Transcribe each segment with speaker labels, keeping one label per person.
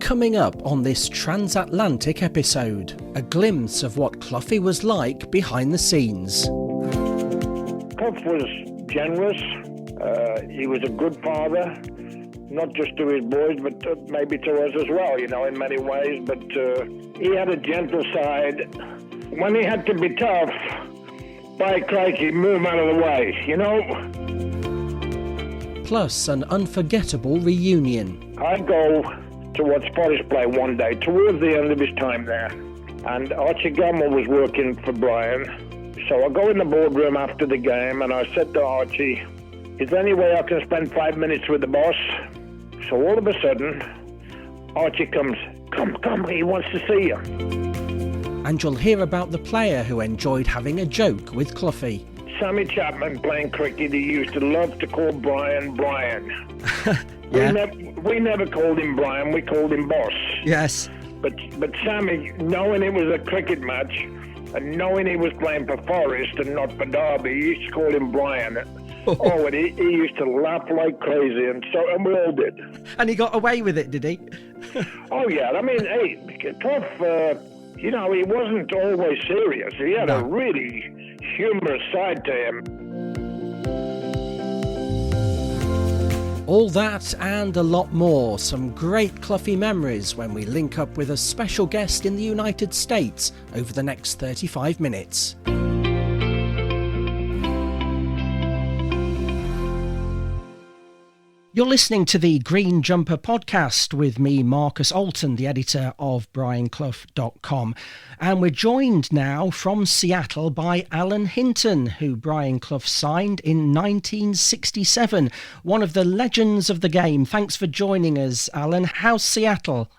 Speaker 1: Coming up on this transatlantic episode, a glimpse of what Cloughie was like behind the scenes.
Speaker 2: Clough was generous. He was a good father, not just to his boys, but maybe to us as well, in many ways. But he had a gentle side. When he had to be tough, by crikey, move out of the way,
Speaker 1: Plus an unforgettable reunion.
Speaker 2: I go to watch Forest play one day, towards the end of his time there. And Archie Gamble was working for Brian. So I go in the boardroom after the game and I said to Archie, is there any way I can spend 5 minutes with the boss? So all of a sudden, Archie comes, come, he wants to see you.
Speaker 1: And you'll hear about the player who enjoyed having a joke with Cloughie.
Speaker 2: Sammy Chapman playing cricket, he used to love to call Brian.
Speaker 1: Yeah.
Speaker 2: We never called him Brian, we called him Boss.
Speaker 1: Yes.
Speaker 2: But Sammy, knowing it was a cricket match and knowing he was playing for Forest and not for Derby, he used to call him Brian. And he used to laugh like crazy, and we all did.
Speaker 1: And he got away with it, did he?
Speaker 2: Oh yeah, I mean, hey, Clough, he wasn't always serious. He had a really humorous side to him.
Speaker 1: All that and a lot more. Some great Cloughie memories when we link up with a special guest in the United States over the next 35 minutes. You're listening to the Green Jumper podcast with me, Marcus Alton, the editor of BrianClough.com. And we're joined now from Seattle by Alan Hinton, who Brian Clough signed in 1967. One of the legends of the game. Thanks for joining us, Alan. How's Seattle?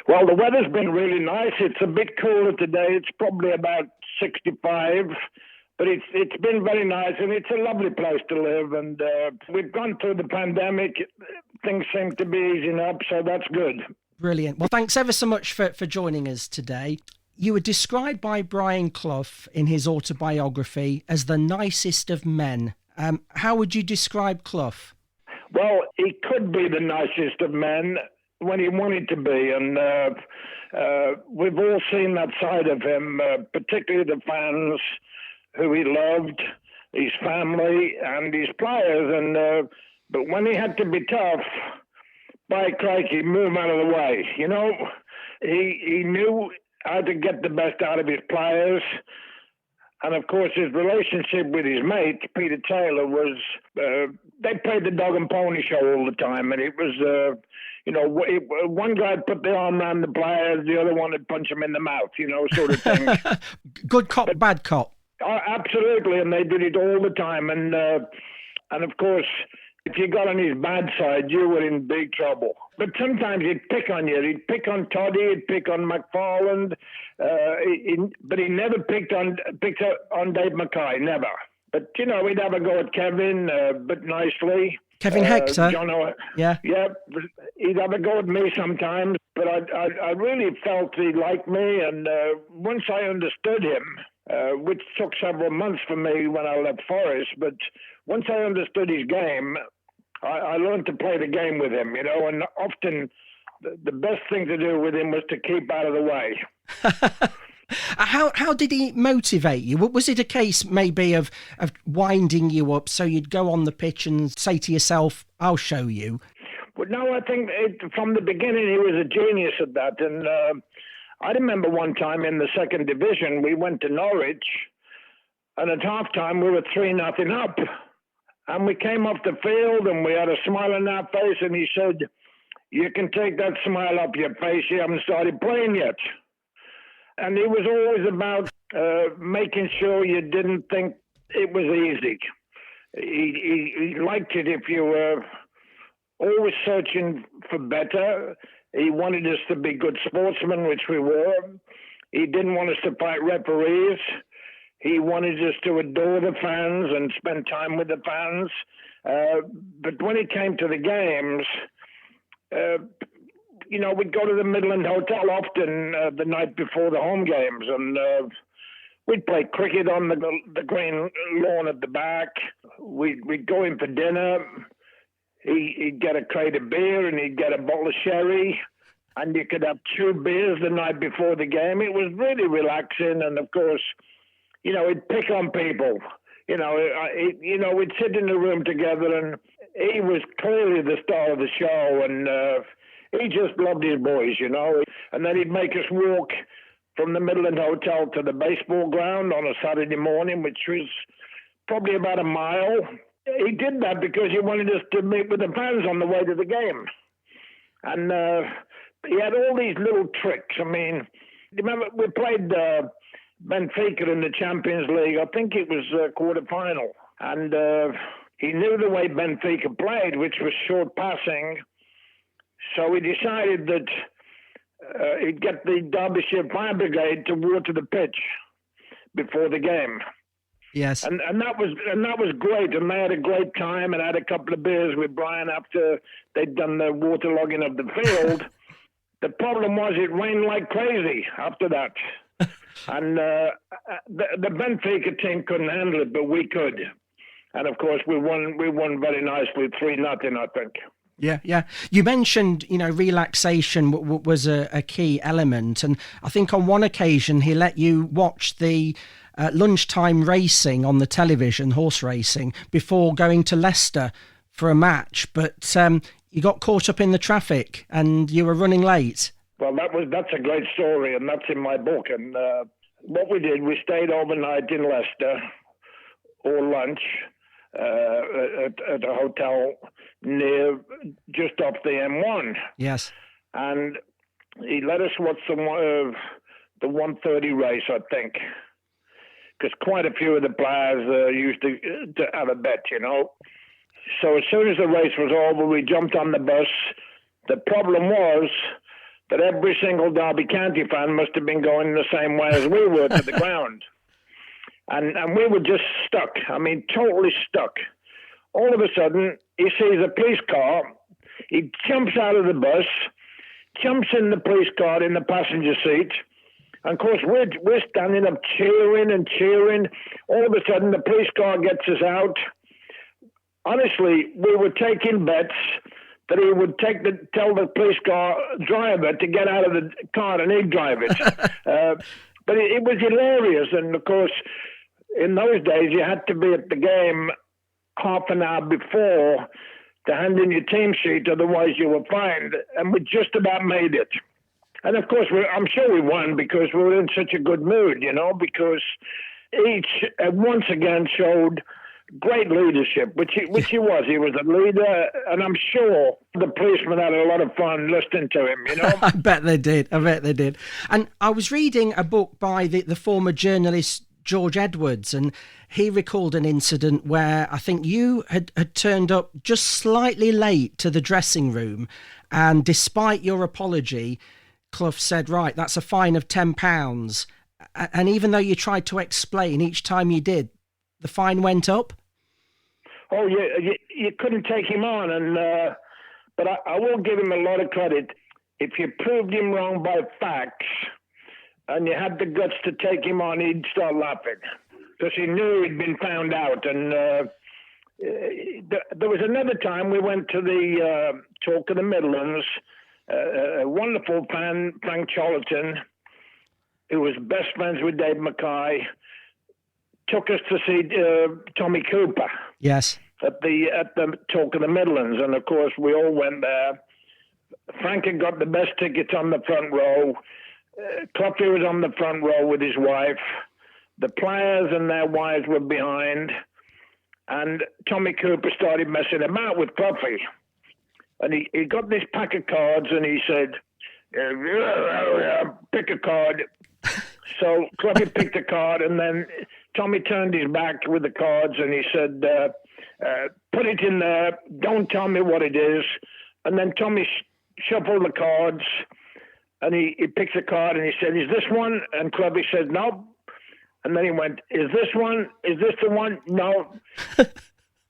Speaker 2: Well, the weather's been really nice. It's a bit cooler today. It's probably about 65. But it's been very nice, and it's a lovely place to live. And we've gone through the pandemic. Things seem to be easing up, so that's good.
Speaker 1: Brilliant. Well, thanks ever so much for joining us today. You were described by Brian Clough in his autobiography as the nicest of men. How would you describe Clough? Well,
Speaker 2: he could be the nicest of men when he wanted to be. And we've all seen that side of him, particularly the fans who he loved, his family and his players. And but when he had to be tough, by crikey, move out of the way. He knew how to get the best out of his players. And of course, his relationship with his mate, Peter Taylor, was, they played the dog and pony show all the time. And it was, one guy put the arm around the players, the other one would punch him in the mouth, sort of thing.
Speaker 1: Good cop, bad cop.
Speaker 2: Absolutely, and they did it all the time. And of course, if you got on his bad side, you were in big trouble. But sometimes he'd pick on you. He'd pick on Toddy, he'd pick on McFarland, but he never picked on Dave Mackay, never. But, he'd have a go at Kevin, but nicely.
Speaker 1: Kevin Hector?
Speaker 2: Yeah, he'd have a go at me sometimes, but I really felt he liked me, and once I understood him, which took several months for me when I left Forest, but once I understood his game, I learned to play the game with him, and often the best thing to do with him was to keep out of the way.
Speaker 1: How did he motivate you? Was it a case maybe of winding you up so you'd go on the pitch and say to yourself, I'll show you?
Speaker 2: Well, no, I think from the beginning he was a genius at that. And I remember one time in the second division, we went to Norwich, and at halftime we were 3-0 up. And we came off the field and we had a smile on our face, and he said, you can take that smile off your face, you haven't started playing yet. And he was always about making sure you didn't think it was easy. He liked it if you were always searching for better. He wanted us to be good sportsmen, which we were. He didn't want us to fight referees. He wanted us to adore the fans and spend time with the fans. But when it came to the games, we'd go to the Midland Hotel often the night before the home games, and we'd play cricket on the green lawn at the back. We'd go in for dinner. He'd get a crate of beer and he'd get a bottle of sherry. and you could have 2 beers the night before the game. It was really relaxing, and of course, he'd pick on people. We'd sit in the room together, and he was clearly the star of the show, and he just loved his boys, And then he'd make us walk from the Midland Hotel to the baseball ground on a Saturday morning, which was probably about a mile. He did that because he wanted us to meet with the fans on the way to the game. And he had all these little tricks. I mean, remember, we played Benfica in the Champions League. I think it was quarter-final. And he knew the way Benfica played, which was short passing. So he decided that he'd get the Derbyshire Fire Brigade to water the pitch before the game.
Speaker 1: Yes.
Speaker 2: And that was great, and they had a great time, and I had a couple of beers with Brian after they'd done the waterlogging of the field. The problem was it rained like crazy after that. And the Benfica team couldn't handle it, but we could. And of course we won very nicely, 3-0, I think.
Speaker 1: Yeah. You mentioned, relaxation was a key element. And I think on one occasion he let you watch the lunchtime racing on the television, horse racing, before going to Leicester for a match. But you got caught up in the traffic and you were running late.
Speaker 2: Well, that's a great story, and that's in my book. And what we did, we stayed overnight in Leicester, or lunch, at a hotel near, just off the M1.
Speaker 1: Yes.
Speaker 2: And he let us watch the 1:30 race, I think, because quite a few of the players used to have a bet, So as soon as the race was over, we jumped on the bus. The problem was that every single Derby County fan must have been going the same way as we were to the ground. And we were just stuck. I mean, totally stuck. All of a sudden, he sees a police car. He jumps out of the bus, jumps in the police car in the passenger seat. And of course, we're standing up cheering and cheering. All of a sudden, the police car gets us out. Honestly, we were taking bets that he would tell the police car driver to get out of the car and he'd drive it. But it was hilarious. And of course, in those days, you had to be at the game half an hour before to hand in your team sheet, otherwise you were fined. And we just about made it. And of course, I'm sure we won because we were in such a good mood, because each once again showed great leadership, which he was. He was a leader, and I'm sure the policemen had a lot of fun listening to him,
Speaker 1: I bet they did. And I was reading a book by the former journalist George Edwards, and he recalled an incident where I think you had turned up just slightly late to the dressing room, and despite your apology, Clough said, right, that's a fine of £10. And even though you tried to explain each time you did, the fine went up?
Speaker 2: Oh, yeah, you couldn't take him on, but I will give him a lot of credit. If you proved him wrong by facts and you had the guts to take him on, he'd start laughing because he knew he'd been found out. And there was another time we went to the Talk of the Midlands. A wonderful fan, Frank Charlton, who was best friends with Dave Mackay, took us to see Tommy Cooper.
Speaker 1: Yes.
Speaker 2: At the Talk of the Midlands, and of course we all went there. Frank had got the best tickets on the front row. Cloughie was on the front row with his wife. The players and their wives were behind, and Tommy Cooper started messing about with Cloughie. And he got this pack of cards, and he said, pick a card. So Cloughie picked a card, and then Tommy turned his back with the cards, and he said, put it in there, don't tell me what it is. And then Tommy shuffled the cards, and he picked a card, and he said, is this one? And Cloughie said, no. And then he went, is this one? Is this the one? No.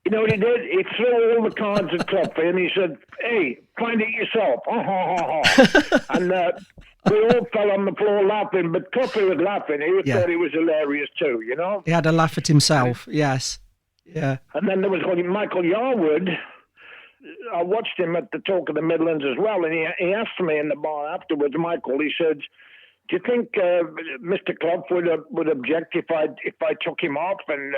Speaker 2: You know what he did? He threw all the cards at Cloughie, and he said, hey, find it yourself. And we all fell on the floor laughing, but Cloughie was laughing. He thought he was hilarious too,
Speaker 1: He had a laugh at himself, yes. Yeah.
Speaker 2: And then there was Michael Yarwood, I watched him at the Talk of the Midlands as well, and he asked me in the bar afterwards, Michael, he said, do you think Mr. Clough would object if I took him off and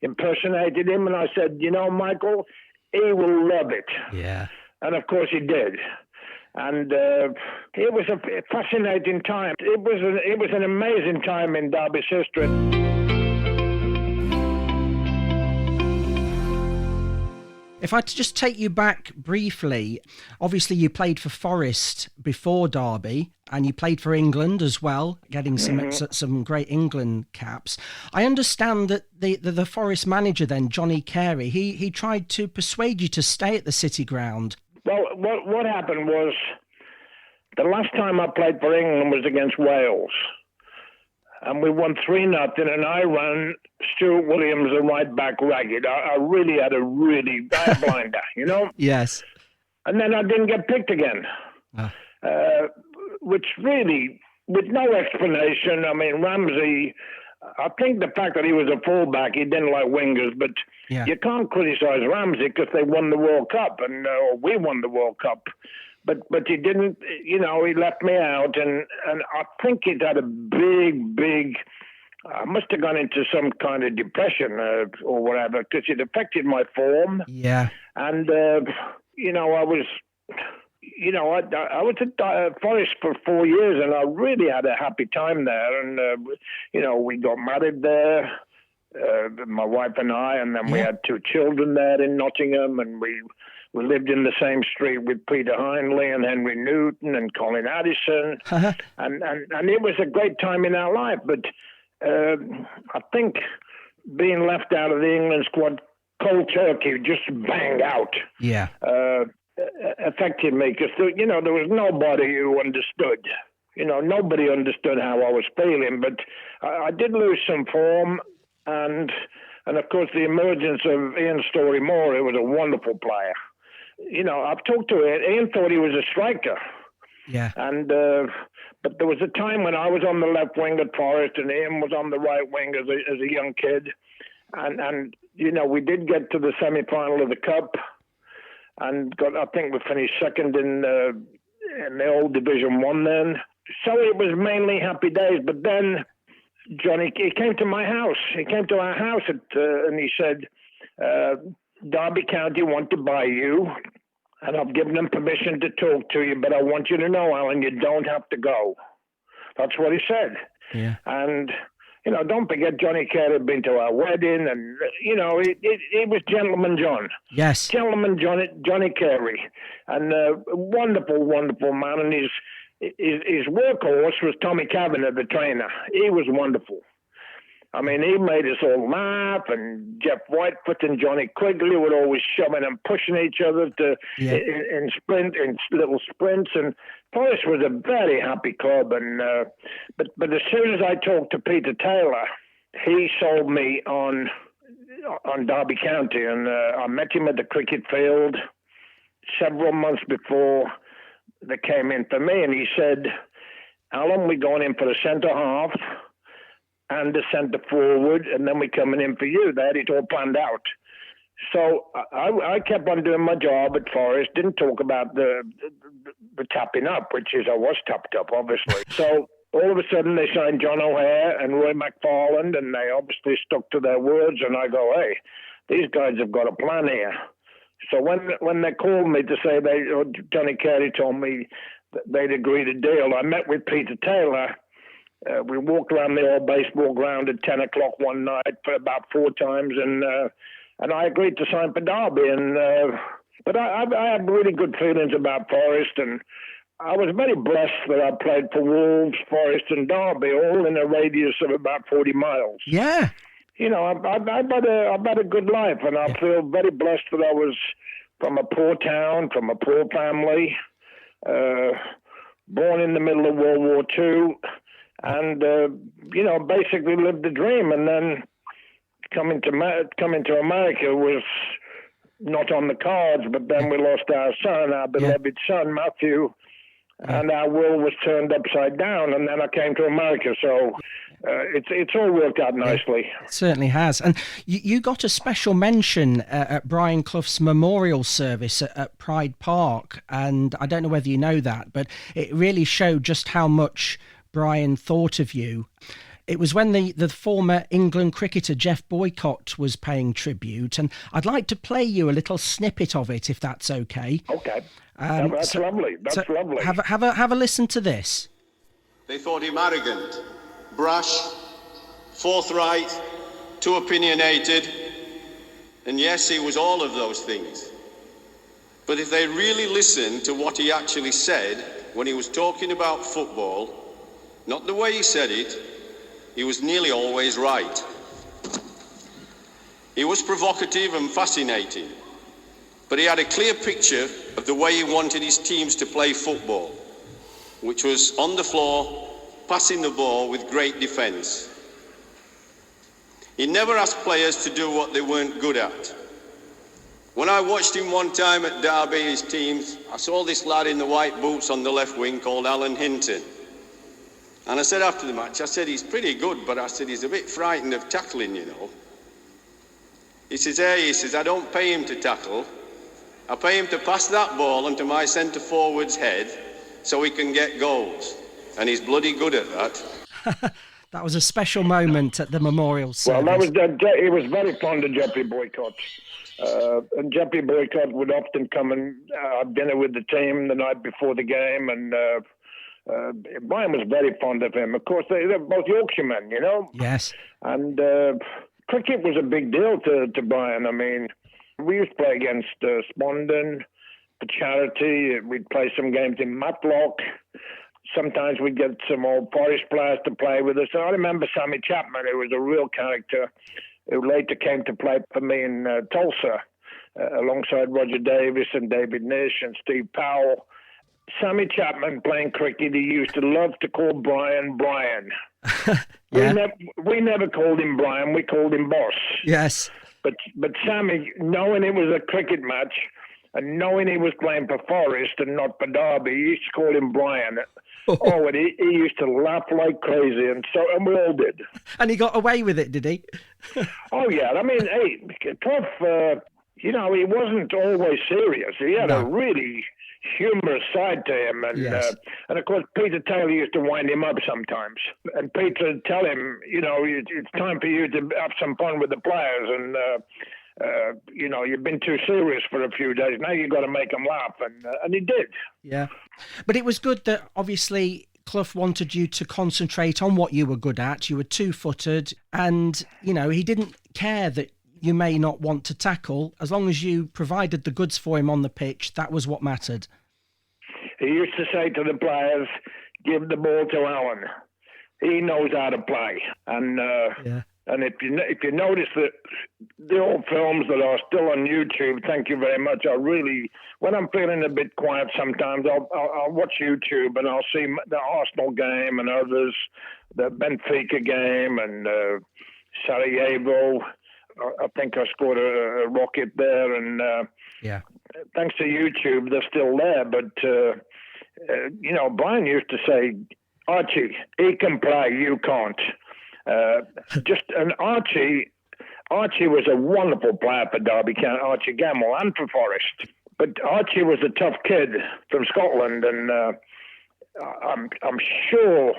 Speaker 2: impersonated him? And I said, Michael, he will love it.
Speaker 1: Yeah.
Speaker 2: And of course he did. And it was a fascinating time. It was an amazing time in Derby's history.
Speaker 1: If I just take you back briefly, obviously you played for Forest before Derby, and you played for England as well, getting some great England caps. I understand that the Forest manager then, Johnny Carey, he tried to persuade you to stay at the City Ground.
Speaker 2: Well, what happened was the last time I played for England was against Wales. And we won 3-0, and I ran Stuart Williams, the right back, ragged. I really had a bad blinder,
Speaker 1: Yes.
Speaker 2: And then I didn't get picked again, which really, with no explanation. I mean, Ramsey, I think the fact that he was a fullback, he didn't like wingers, but you can't criticise Ramsey because they won the World Cup, and we won the World Cup. But he didn't, he left me out, and I think it had a big, I must have gone into some kind of depression or whatever, because it affected my form.
Speaker 1: Yeah. And,
Speaker 2: I was, I was at Forest for 4 years, and I really had a happy time there. And, we got married there, my wife and I, and then we had 2 children there in Nottingham, and we lived in the same street with Peter Hindley and Henry Newton and Colin Addison, and it was a great time in our life. But I think being left out of the England squad cold turkey, just bang out, affected me because there was nobody who understood. Nobody understood how I was feeling. But I did lose some form, and of course the emergence of Ian Storey-Moore, who was a wonderful player. I've talked to Ian. Ian thought he was a striker.
Speaker 1: Yeah.
Speaker 2: And but there was a time when I was on the left wing at Forest and Ian was on the right wing as a young kid. And we did get to the semi-final of the Cup, and I think we finished second in the old Division 1 then. So it was mainly happy days. But then Johnny, he came to my house. He came to our house and he said, Derby County want to buy you, and I've given them permission to talk to you, but I want you to know, Alan, you don't have to go. That's what he said.
Speaker 1: Yeah.
Speaker 2: And, don't forget Johnny Carey had been to our wedding, and, he was Gentleman John.
Speaker 1: Yes.
Speaker 2: Gentleman Johnny Carey. And a wonderful, wonderful man. And his workhorse was Tommy Kavanagh, the trainer. He was wonderful. I mean, he made us all laugh, and Jeff Whitefoot and Johnny Quigley were always shoving and pushing each other in little sprints. And Forest was a very happy club. And but as soon as I talked to Peter Taylor, he sold me on Derby County, and I met him at the cricket field several months before they came in for me, and he said, "Alan, we're going in for a centre half and the centre forward, and then we're coming in for you." They had it all planned out. So I kept on doing my job at Forest, didn't talk about the tapping up, which is I was tapped up, obviously. So all of a sudden they signed John O'Hare and Roy McFarland, and they obviously stuck to their words, and I go, hey, these guys have got a plan here. So when they called me to say Johnny Carey told me that they'd agreed a deal, I met with Peter Taylor. We walked around the old baseball ground at 10 o'clock one night for about 4 times, and I agreed to sign for Derby. But I had really good feelings about Forest, and I was very blessed that I played for Wolves, Forest, and Derby, all in a radius of about 40 miles.
Speaker 1: Yeah.
Speaker 2: I've had a good life, and I feel very blessed that I was from a poor town, from a poor family, born in the middle of World War II. And, basically lived the dream. And then coming to America was not on the cards, but then we lost our son, our beloved son, Matthew, and our world was turned upside down. And then I came to America. So it's all worked out nicely.
Speaker 1: Yeah, it certainly has. And you got a special mention at Brian Clough's memorial service at Pride Park, and I don't know whether you know that, but it really showed just how much Brian thought of you. It was when the former England cricketer Geoff Boycott was paying tribute, and I'd like to play you a little snippet of it, if that's okay.
Speaker 2: Okay, that's lovely. That's lovely.
Speaker 1: Have a listen to this.
Speaker 3: They thought him arrogant, brash, forthright, too opinionated, and yes, he was all of those things. But if they really listened to what he actually said when he was talking about football, not the way he said it, he was nearly always right. He was provocative and fascinating, but he had a clear picture of the way he wanted his teams to play football, which was on the floor, passing the ball with great defence. He never asked players to do what they weren't good at. When I watched him one time at Derby, his teams, I saw this lad in the white boots on the left wing called Hinton. And I said after the match, I said, he's pretty good, but I said, he's a bit frightened of tackling, you know. He says, I don't pay him to tackle. I pay him to pass that ball onto my centre forward's head so he can get goals. And he's bloody good at that.
Speaker 1: That was a special moment at the memorial service.
Speaker 2: Well, he was very fond of Geoffrey Boycott. And Geoffrey Boycott would often come and have dinner with the team the night before the game, and Brian was very fond of him. Of course, they're both Yorkshiremen, you know?
Speaker 1: Yes.
Speaker 2: And cricket was a big deal to Brian. I mean, we used to play against Spondon for charity. We'd play some games in Matlock. Sometimes we'd get some old Forest players to play with us. I remember Sammy Chapman, who was a real character, who later came to play for me in Tulsa, alongside Roger Davis and David Nish and Steve Powell. Sammy Chapman playing cricket, he used to love to call Brian.
Speaker 1: Yeah.
Speaker 2: We never called him Brian, we called him Boss.
Speaker 1: Yes.
Speaker 2: But Sammy, knowing it was a cricket match and knowing he was playing for Forest and not for Derby, he used to call him Brian. And he used to laugh like crazy, and we all did.
Speaker 1: And he got away with it, did he?
Speaker 2: Oh, yeah. I mean, hey, Clough, he wasn't always serious. He had a really humorous side to him. And,
Speaker 1: yes.
Speaker 2: And of course, Peter Taylor used to wind him up sometimes. And Peter would tell him, it's time for you to have some fun with the players. And, you've been too serious for a few days. Now you've got to make them laugh. And he did.
Speaker 1: Yeah. But it was good that, obviously, Clough wanted you to concentrate on what you were good at. You were two-footed. And, he didn't care that you may not want to tackle. As long as you provided the goods for him on the pitch, that was what mattered.
Speaker 2: He used to say to the players, give the ball to Alan. He knows how to play. And and if you notice that the old films that are still on YouTube, thank you very much. When I'm feeling a bit quiet sometimes, I'll watch YouTube and I'll see the Arsenal game and others, the Benfica game and Sarajevo. I think I scored a rocket there, and thanks to YouTube, they're still there. But Brian used to say, "Archie, he can play, you can't." Archie was a wonderful player for Derby County, Archie Gamble, and for Forest. But Archie was a tough kid from Scotland, and I'm sure.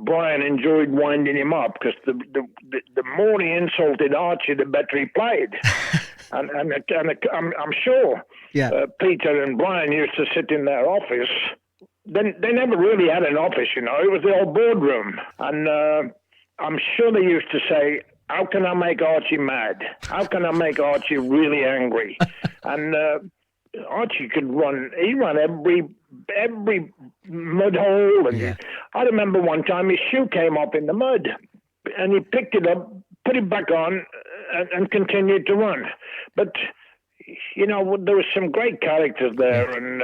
Speaker 2: Brian enjoyed winding him up because the more he insulted Archie, the better he played. and I'm sure Peter and Brian used to sit in their office. They never really had an office, it was the old boardroom. And I'm sure they used to say, how can I make Archie mad? How can I make Archie really angry? And Archie could run. He ran every mud hole. And I remember one time his shoe came up in the mud, and he picked it up, put it back on, and continued to run. But there was some great characters there, and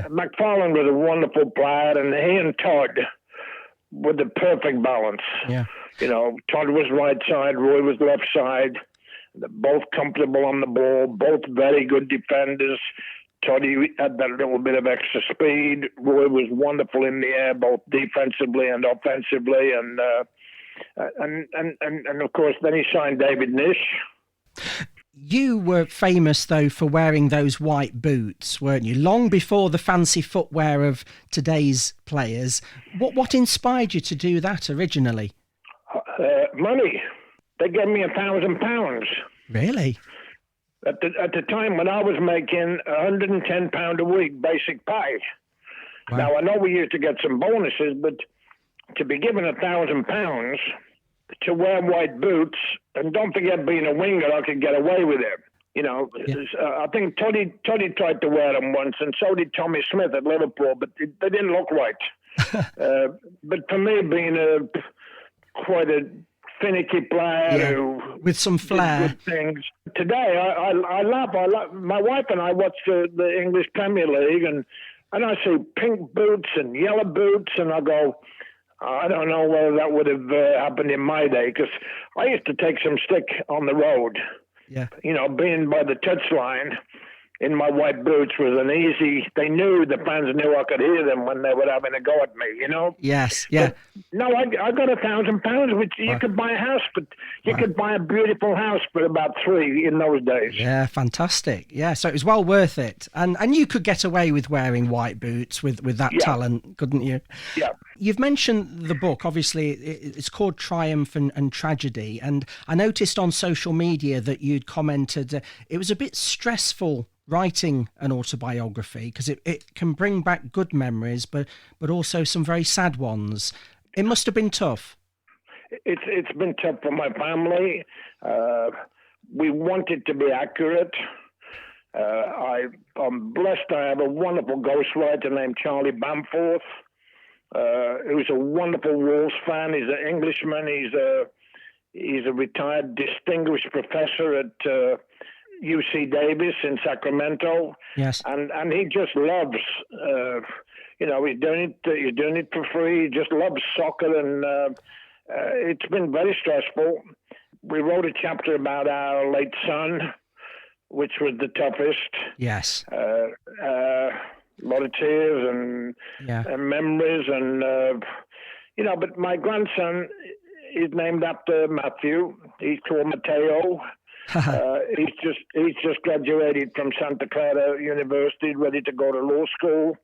Speaker 2: McFarlane was a wonderful player, and he and Todd were the perfect balance. Yeah. Todd was right side, Roy was left side. They're both comfortable on the ball, both very good defenders. Toddy had that little bit of extra speed. Roy was wonderful in the air, both defensively and offensively, and of course, then he signed David Nish.
Speaker 1: You were famous, though, for wearing those white boots, weren't you? Long before the fancy footwear of today's players. What inspired you to do that originally?
Speaker 2: Money. They gave me £1,000.
Speaker 1: Really?
Speaker 2: At the time when I was making £110 a week basic pay. Wow. Now, I know we used to get some bonuses, but to be given £1,000 to wear white boots, and don't forget, being a winger, I could get away with it. You know, yeah. I think Toddy tried to wear them once, and so did Tommy Smith at Liverpool, but they didn't look right. But for me, being quite a finicky player
Speaker 1: with some flair,
Speaker 2: good things. Today, I laugh. My wife and I watch the English Premier League, and I see pink boots and yellow boots, and I go, I don't know whether that would have happened in my day, because I used to take some stick on the road.
Speaker 1: Yeah. You
Speaker 2: know, being by the touchline in my white boots was an easy. They knew, the fans knew I could hear them when they were having a go at me, you know?
Speaker 1: Yes, yeah.
Speaker 2: But no, I got £1,000, which you could buy a house, but you could buy a beautiful house for about 3 in those days.
Speaker 1: Yeah, fantastic. Yeah, so it was well worth it. And you could get away with wearing white boots with that talent, couldn't you?
Speaker 2: Yeah.
Speaker 1: You've mentioned the book. Obviously, it's called Triumph and Tragedy. And I noticed on social media that you'd commented it was a bit stressful writing an autobiography, because it can bring back good memories, but also some very sad ones. It must have been tough.
Speaker 2: It's been tough for my family. We want it to be accurate. I'm blessed. I have a wonderful ghostwriter named Charlie Bamforth, who's a wonderful Wolves fan. He's an Englishman. He's a retired distinguished professor at UC Davis in Sacramento.
Speaker 1: Yes.
Speaker 2: And he just loves, he's doing it for free. He just loves soccer, and it's been very stressful. We wrote a chapter about our late son, which was the toughest.
Speaker 1: Yes.
Speaker 2: A lot of tears and memories, and but my grandson is named after Matthew. He's called Matteo. He's just graduated from Santa Clara University, ready to go to law school,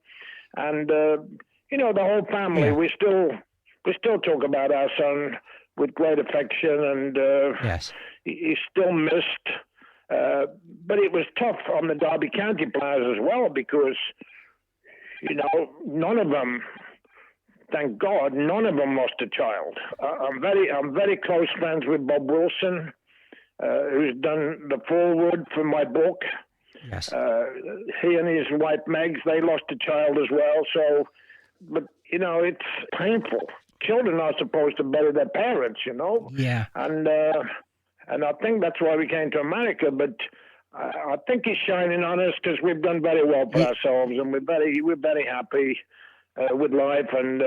Speaker 2: and the whole family. Yeah. We still talk about our son with great affection, and
Speaker 1: yes,
Speaker 2: he's still missed. But it was tough on the Derby County players as well, because none of them. Thank God, none of them lost a child. I'm very close friends with Bob Wilson, who's done the foreword for my book.
Speaker 1: Yes.
Speaker 2: He and his wife Megs, they lost a child as well. So, but it's painful. Children are supposed to bury their parents,
Speaker 1: Yeah.
Speaker 2: And I think that's why we came to America. But I think he's shining on us, because we've done very well for ourselves, and we're very happy with life, and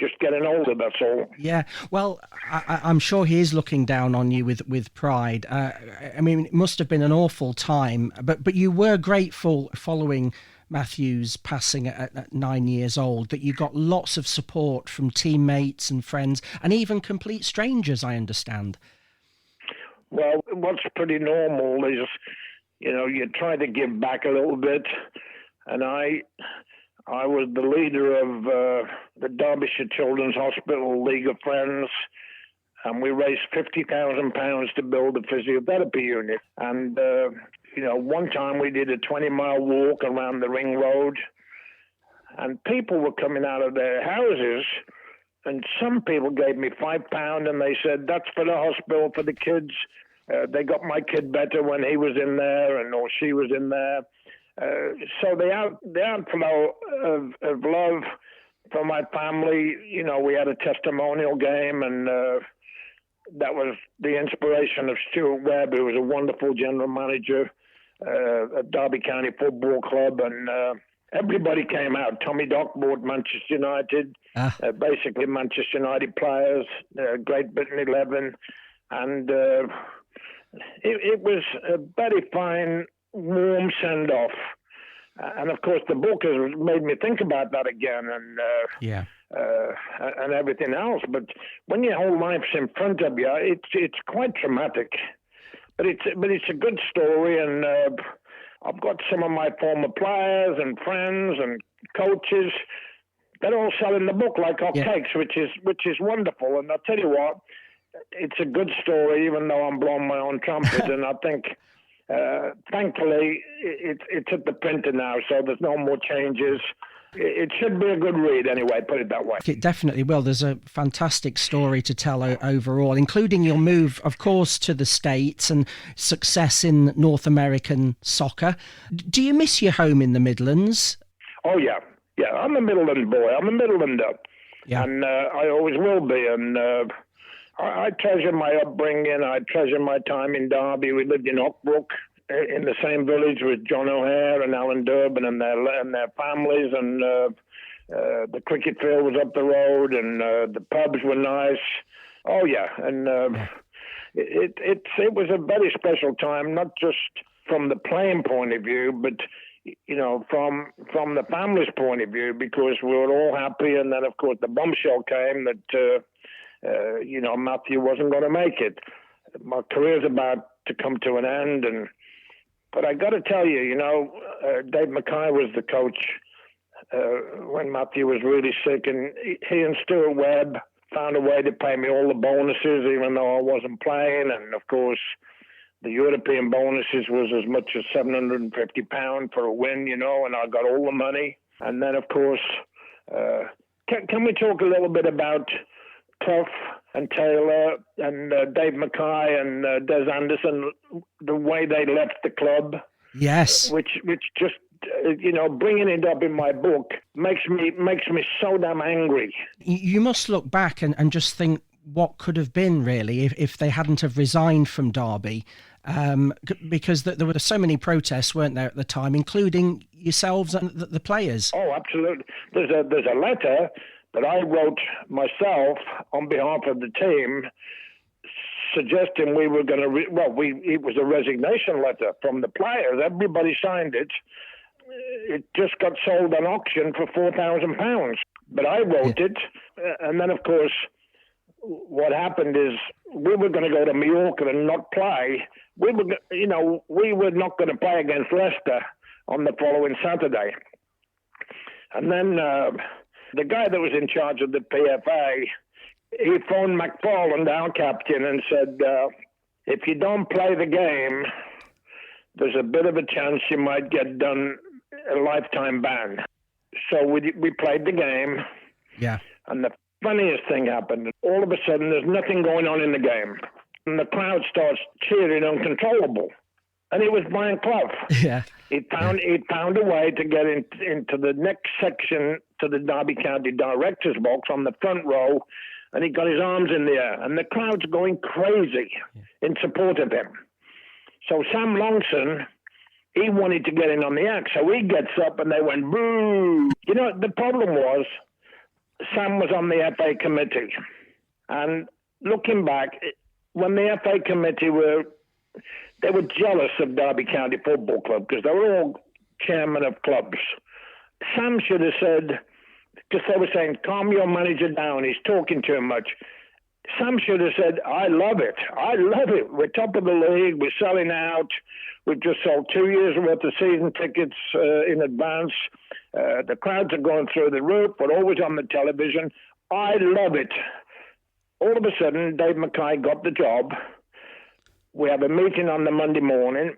Speaker 2: just getting older, that's all.
Speaker 1: Yeah, well, I'm sure he is looking down on you with pride. I mean, it must have been an awful time, but you were grateful following Matthew's passing at 9 years old, that you got lots of support from teammates and friends, and even complete strangers, I understand.
Speaker 2: Well, what's pretty normal is, you try to give back a little bit, and I was the leader of the Derbyshire Children's Hospital League of Friends, and we raised £50,000 to build a physiotherapy unit. And, one time we did a 20-mile walk around the ring road, and people were coming out of their houses, and some people gave me £5, and they said, that's for the hospital, for the kids. They got my kid better when he was in there, or she was in there. So the outflow of love from my family, we had a testimonial game, and that was the inspiration of Stuart Webb, who was a wonderful general manager at Derby County Football Club, and everybody came out. Tommy Dock bought Manchester United, basically Manchester United players, Great Britain 11, and it was a very fine, warm send-off. And of course, the book has made me think about that again, and everything else. But when your whole life's in front of you, it's quite traumatic. But it's a good story, and I've got some of my former players and friends and coaches. They're all selling the book like hotcakes, which is wonderful. And I'll tell you what, it's a good story, even though I'm blowing my own trumpet. And I think, thankfully, it's at the printer now, so there's no more changes. It should be a good read anyway, put it that way.
Speaker 1: It definitely will. There's a fantastic story to tell overall, including your move, of course, to the States and success in North American soccer. Do you miss your home in the Midlands?
Speaker 2: Oh, yeah. Yeah, I'm a Midland boy. I'm a Midlander. Yeah. And I always will be. And I treasure my upbringing. I treasure my time in Derby. We lived in Oakbrook, in the same village with John O'Hare and Alan Durbin and their families, and the cricket field was up the road, and the pubs were nice. Oh yeah, and it was a very special time, not just from the playing point of view, but from the family's point of view, because we were all happy. And then of course the bombshell came that Matthew wasn't going to make it. My career's about to come to an end, but I got to tell you, Dave Mackay was the coach when Matthew was really sick, and he and Stuart Webb found a way to pay me all the bonuses, even though I wasn't playing. And of course, the European bonuses was as much as £750 for a win, and I got all the money. And then, of course, can we talk a little bit about Clough and Taylor and Dave Mackay and Des Anderson, the way they left the club?
Speaker 1: Yes.
Speaker 2: Which just, bringing it up in my book makes me so damn angry.
Speaker 1: You must look back and just think what could have been, really, if they hadn't have resigned from Derby, because there were so many protests, weren't there, at the time, including yourselves and the players? Oh, absolutely. There's a letter that I wrote myself on behalf of the team, suggesting we were going to... it was a resignation letter from the players. Everybody signed it. It just got sold on auction for £4,000. But I wrote it, and then, of course, what happened is we were going to go to Mallorca and not play. We were not going to play against Leicester on the following Saturday. And then the guy that was in charge of the PFA, he phoned McFarland, our captain, and said, if you don't play the game, there's a bit of a chance you might get done a lifetime ban. So we played the game. Yeah. And the funniest thing happened. All of a sudden, there's nothing going on in the game. And the crowd starts cheering uncontrollable. And it was Brian Clough. Yeah. He found a way to get into the next section to the Derby County director's box on the front row, and he got his arms in the air. And the crowd's going crazy in support of him. So Sam Longson, he wanted to get in on the act. So he gets up and they went, boo. The problem was Sam was on the FA committee. And looking back, when the FA committee they were jealous of Derby County Football Club because they were all chairmen of clubs. Sam should have said, because they were saying, calm your manager down, he's talking too much. Sam should have said, I love it. I love it. We're top of the league. We're selling out. We've just sold 2 years worth of season tickets in advance. The crowds are going through the roof. We're always on the television. I love it. All of a sudden, Dave Mackay got the job. We have a meeting on the Monday morning.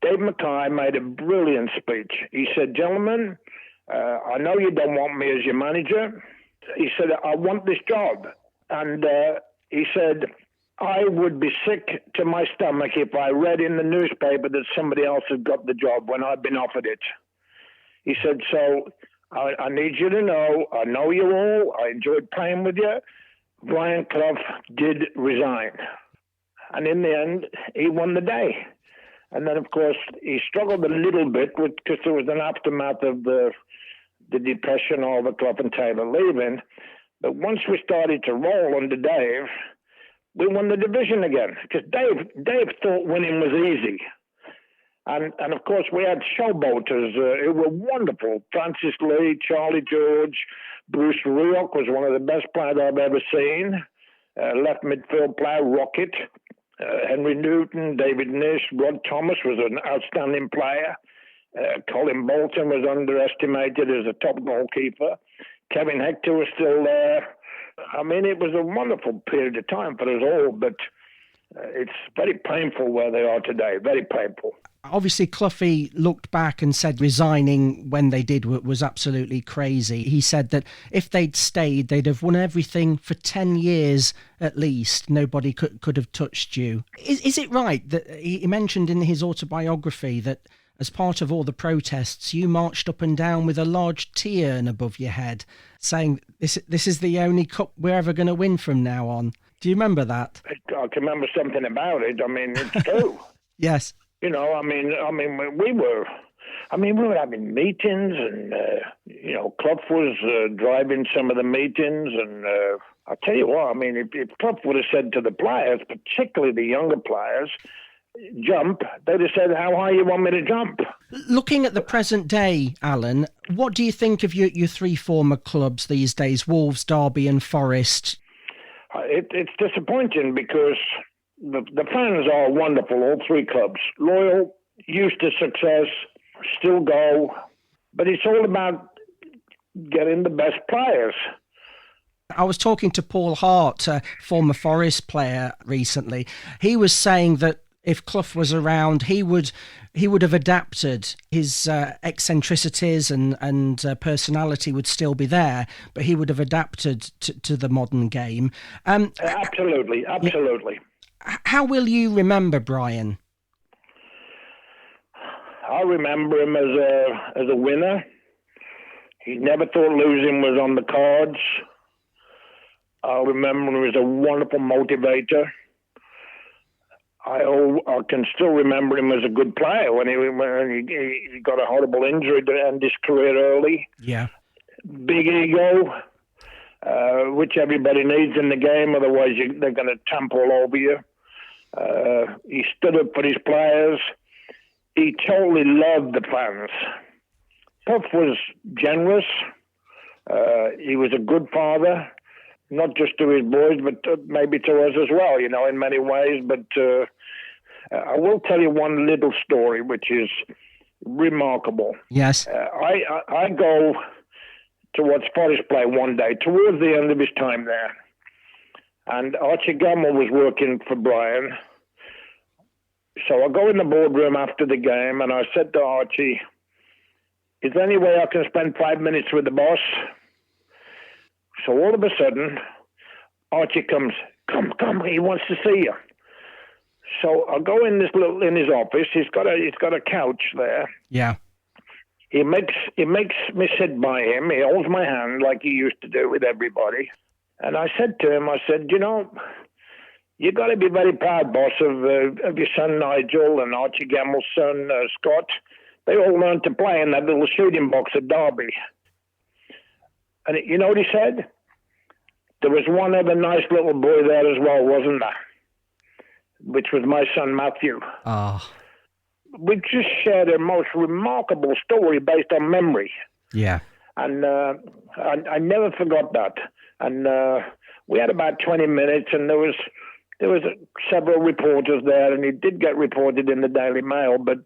Speaker 1: Dave Mackay made a brilliant speech. He said, gentlemen, I know you don't want me as your manager. He said, I want this job. And he said, I would be sick to my stomach if I read in the newspaper that somebody else had got the job when I'd been offered it. He said, so I need you to know, I know you all, I enjoyed playing with you. Brian Clough did resign. And in the end, he won the day. And then, of course, he struggled a little bit because there was an aftermath of the depression over Clough and Taylor leaving. But once we started to roll under Dave, we won the division again. Because Dave thought winning was easy.
Speaker 2: And of course, we had showboaters who were wonderful. Francis Lee, Charlie George, Bruce Rioch was one of the best players I've ever seen. Left midfield player, Rocket. Henry Newton, David Nish, Rod Thomas was an outstanding player. Colin Bolton was underestimated as a top goalkeeper. Kevin Hector was still there. I mean, it was a wonderful period of time for us all, but it's very painful where they are today, very painful.
Speaker 1: Obviously, Cloughie looked back and said resigning when they did was absolutely crazy. He said that if they'd stayed, they'd have won everything for 10 years at least. Nobody could have touched you. Is it right that he mentioned in his autobiography that as part of all the protests, you marched up and down with a large tea urn above your head, saying, this is the only cup we're ever going to win from now on? Do you remember that?
Speaker 2: I can remember something about it. I mean, it's true.
Speaker 1: Yes.
Speaker 2: You know, I mean, we were having meetings, and Clough was driving some of the meetings, and I'll tell you what, I mean, if Clough would have said to the players, particularly the younger players, jump, they'd have said, how high you want me to jump?
Speaker 1: Looking at the present day, Alan, what do you think of your three former clubs these days, Wolves, Derby and Forest?
Speaker 2: It's disappointing because the fans are wonderful, all three clubs. Loyal, used to success, still go. But it's all about getting the best players.
Speaker 1: I was talking to Paul Hart, a former Forest player, recently. He was saying that if Clough was around, he would have adapted. His eccentricities and personality would still be there, but he would have adapted to the modern game.
Speaker 2: Absolutely.
Speaker 1: How will you remember Brian?
Speaker 2: I remember him as a winner. He never thought losing was on the cards. I remember him as a wonderful motivator. I can still remember him as a good player when he got a horrible injury to end his career early.
Speaker 1: Yeah.
Speaker 2: Big ego, which everybody needs in the game, otherwise they're going to trample all over you. He stood up for his players. He totally loved the fans. Clough was generous. He was a good father, not just to his boys, but maybe to us as well, in many ways. But I will tell you one little story, which is remarkable.
Speaker 1: Yes.
Speaker 2: I go to watch Forest play one day, towards the end of his time there. And Archie Gamble was working for Brian. So I go in the boardroom after the game, and I said to Archie, is there any way I can spend 5 minutes with the boss? So all of a sudden, Archie comes, come, he wants to see you. So I go in in his office. He's got a couch there.
Speaker 1: Yeah.
Speaker 2: He makes me sit by him. He holds my hand like he used to do with everybody. And I said to him, you got to be very proud, boss, of your son Nigel and Archie Gamble's son Scott. They all learned to play in that little shooting box at Derby. And you know what he said? There was one other nice little boy there as well, wasn't there? Which was my son Matthew.
Speaker 1: Oh.
Speaker 2: We just shared a most remarkable story based on memory.
Speaker 1: Yeah.
Speaker 2: And I never forgot that. And we had about 20 minutes, and there was several reporters there, and he did get reported in the Daily Mail, but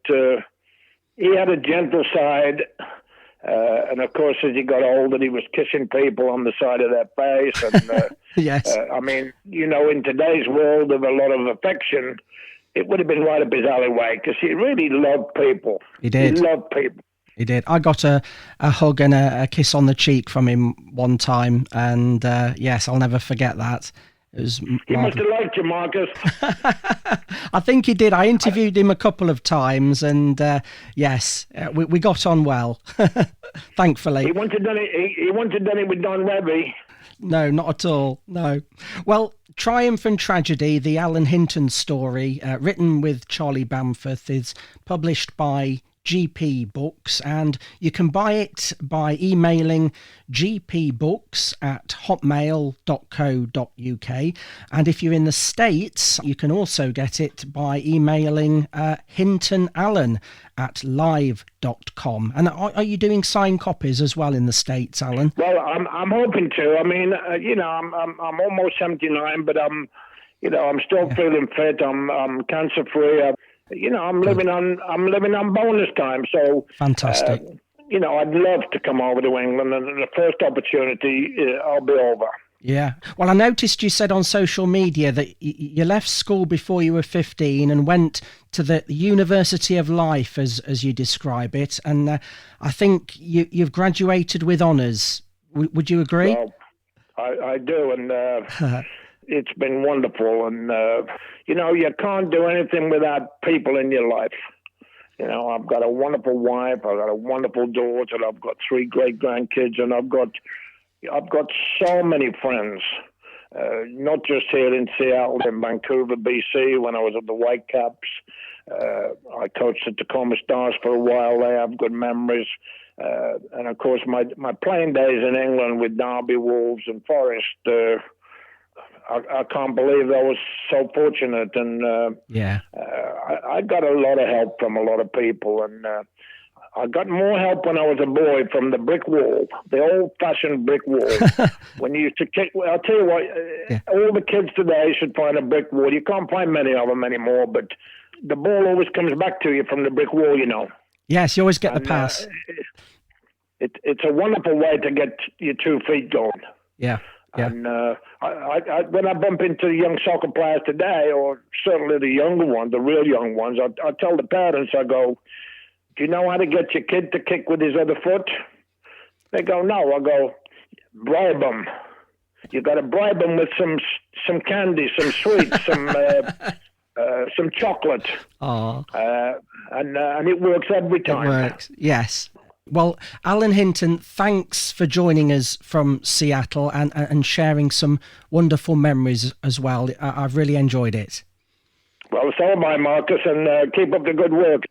Speaker 2: he had a gentle side. And of course, as he got older, he was kissing people on the side of their face. And
Speaker 1: yes.
Speaker 2: I mean, in today's world of a lot of affection, it would have been right up his alleyway because he really loved people.
Speaker 1: He did.
Speaker 2: He loved people.
Speaker 1: He did. I got a hug and a kiss on the cheek from him one time, and yes, I'll never forget that. It was
Speaker 2: he must have liked you, Marcus.
Speaker 1: I think he did. I interviewed him a couple of times, and yes, we got on well, thankfully.
Speaker 2: He wouldn't have done it with Don Webby.
Speaker 1: No, not at all. No. Well, Triumph and Tragedy, the Alan Hinton story, written with Charlie Bamforth, is published by GP Books, and you can buy it by emailing gpbooks@hotmail.co.uk. And if you're in the States, you can also get it by emailing hintonalan@live.com. And are you doing signed copies as well in the States, Alan?
Speaker 2: Well, I'm hoping to. I mean, I'm almost 79, but I'm still feeling fit. I'm cancer free. I'm living on bonus time. So
Speaker 1: fantastic.
Speaker 2: I'd love to come over to England, and the first opportunity, I'll be over.
Speaker 1: Yeah. Well, I noticed you said on social media that you left school before you were 15 and went to the University of Life, as you describe it. And I think you've graduated with honours. Would you agree?
Speaker 2: Well, I do, and it's been wonderful. And, you can't do anything without people in your life. I've got a wonderful wife, I've got a wonderful daughter, I've got 3 great grandkids, and I've got so many friends, not just here in Seattle, in Vancouver, BC, when I was at the Whitecaps. I coached at the Tacoma Stars for a while. They have good memories. And, of course, my playing days in England with Derby, Wolves and Forest, I can't believe I was so fortunate. And I got a lot of help from a lot of people. And I got more help when I was a boy from the brick wall, the old-fashioned brick wall. When you used to kick, I'll tell you what, all the kids today should find a brick wall. You can't find many of them anymore, but the ball always comes back to you from the brick wall,
Speaker 1: Yes, you always get the pass.
Speaker 2: It's a wonderful way to get your 2 feet going.
Speaker 1: Yeah. Yeah.
Speaker 2: And when I bump into the young soccer players today, or certainly the younger ones, the real young ones, I tell the parents, I go, do you know how to get your kid to kick with his other foot? They go, no. I go, bribe them. You got to bribe them with some candy, some sweets, some chocolate.
Speaker 1: Oh.
Speaker 2: And it works every time.
Speaker 1: It works, yes. Well, Alan Hinton, thanks for joining us from Seattle and sharing some wonderful memories as well. I've really enjoyed it.
Speaker 2: Well, so am I, Marcus, and keep up the good work.